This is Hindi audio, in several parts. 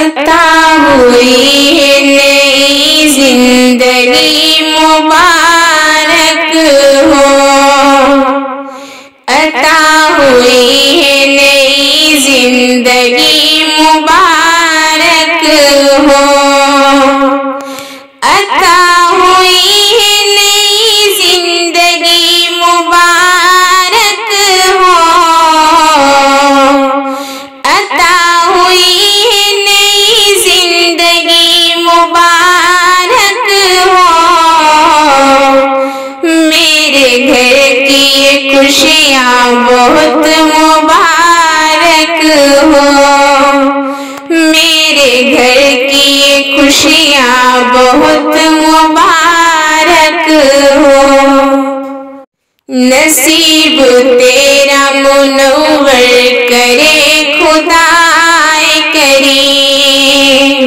अता हुई है नई जिंदगी मुबारक हो, अता हुई है नई जिंदगी मुबारक हो, अता हुई है नई जिंदगी मुबारक हो, अता हुई है नई जिंदगी मुबारक हो। मेरे घर की ये खुशियाँ बहुत मुबारक हो, मेरे घर की ये खुशियाँ बहुत मुबारक हो। नसीब तेरा मुनव्वर करे खुदाए करीम,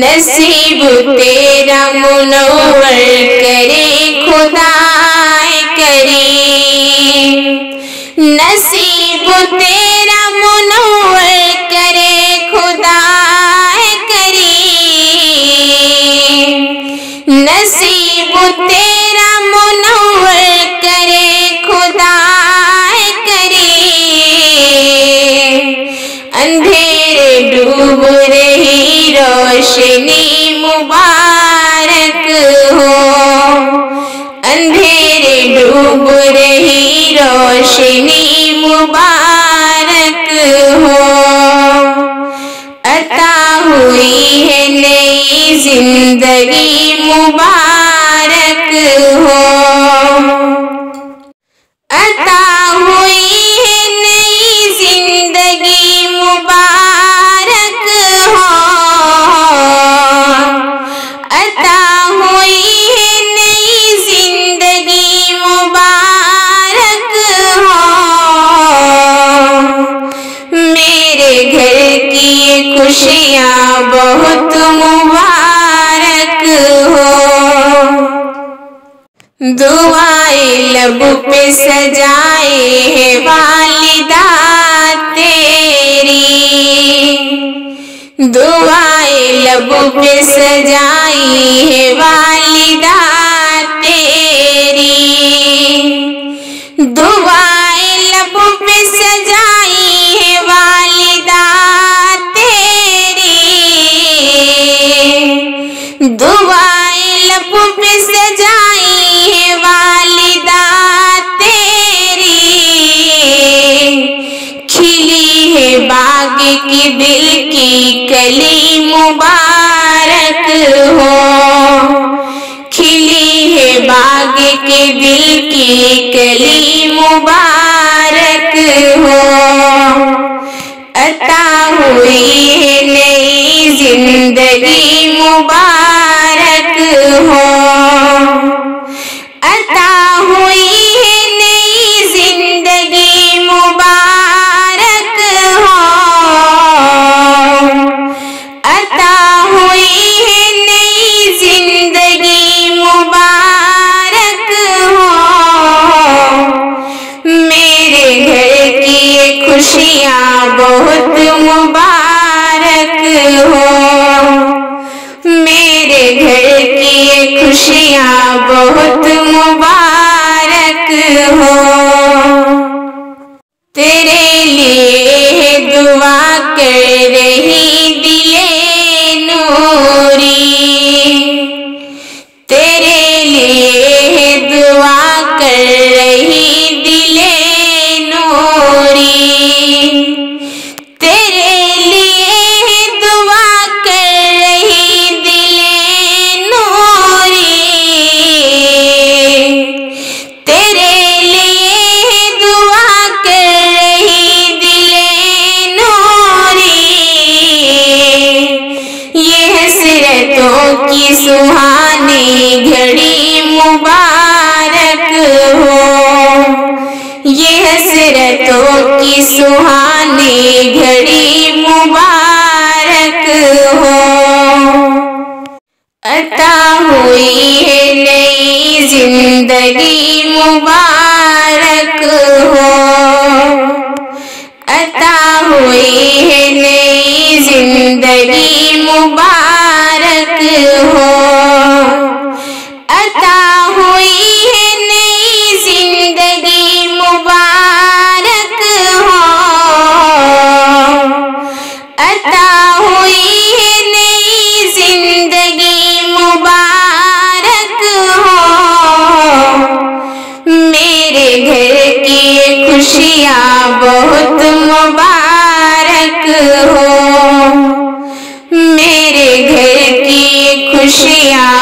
नसीब तेरा मुनव्वर करे खुदाए करीम, नसीब तेरा मुनव्वर करे खुदाए करीम, नसीब तेरा मुनव्वर करे खुदाए करीम। अंधेरे डूब रही रोशनी मुबारक हो, अंधेरे डूब रही रोशनी मुबारक हो, अता हुई है नई जिंदगी मुबारक हो, अता हुई है नई जिंदगी मुबारक हो, अता हुई है नई जिंदगी मुबारक हो। मेरे घर की ये खुशियाँ बहुत मुबारक हो, दुआएं लब पे सजाए है वालिदा तेरी, दुआएं लब पे सजाई है वालिदा तेरी, दुआएं लब पे सजाई है वालिदा तेरी, दुआएं लब पे सजाई है वालिदा तेरी, खिली है बाग की दिल की कली मुबारक हो, खिली है बाग के दिल की कली मुबारक हो, अता हुई है नई जिंदगी मुबारक हो, अता हुई है नई जिंदगी मुबारक हो, अता हुई है नई जिंदगी मुबारक हो। मेरे घर की ये खुशियाँ बहुत मुबारक हो, मेरे घर की ये खुशियाँ बहुत मुबारक हो। तेरे लिए दुआ कर रही दिले नूरी, तेरे लिए दुआ कर रही दिले नूरी, तेरे लिए दुआ कर रही दिले नूरी, तेरे लिए दुआ कर रही दिले नूरी। ये हसरतों की सुहानी घड़ी मुबारक हो, ये हसरतों की सुहानी घड़ी मुबारक हो, अता हुई है नई जिंदगी मुबारक हो, अता हुई है नई जिंदगी जिंदगी मुबारक हो। अता हुई है नई जिंदगी मुबारक हो। अता हुई है नई जिंदगी मुबारक हो। मेरे घर की खुशियाँ बहुत मुबारक हो। मेरे घर की खुशियाँ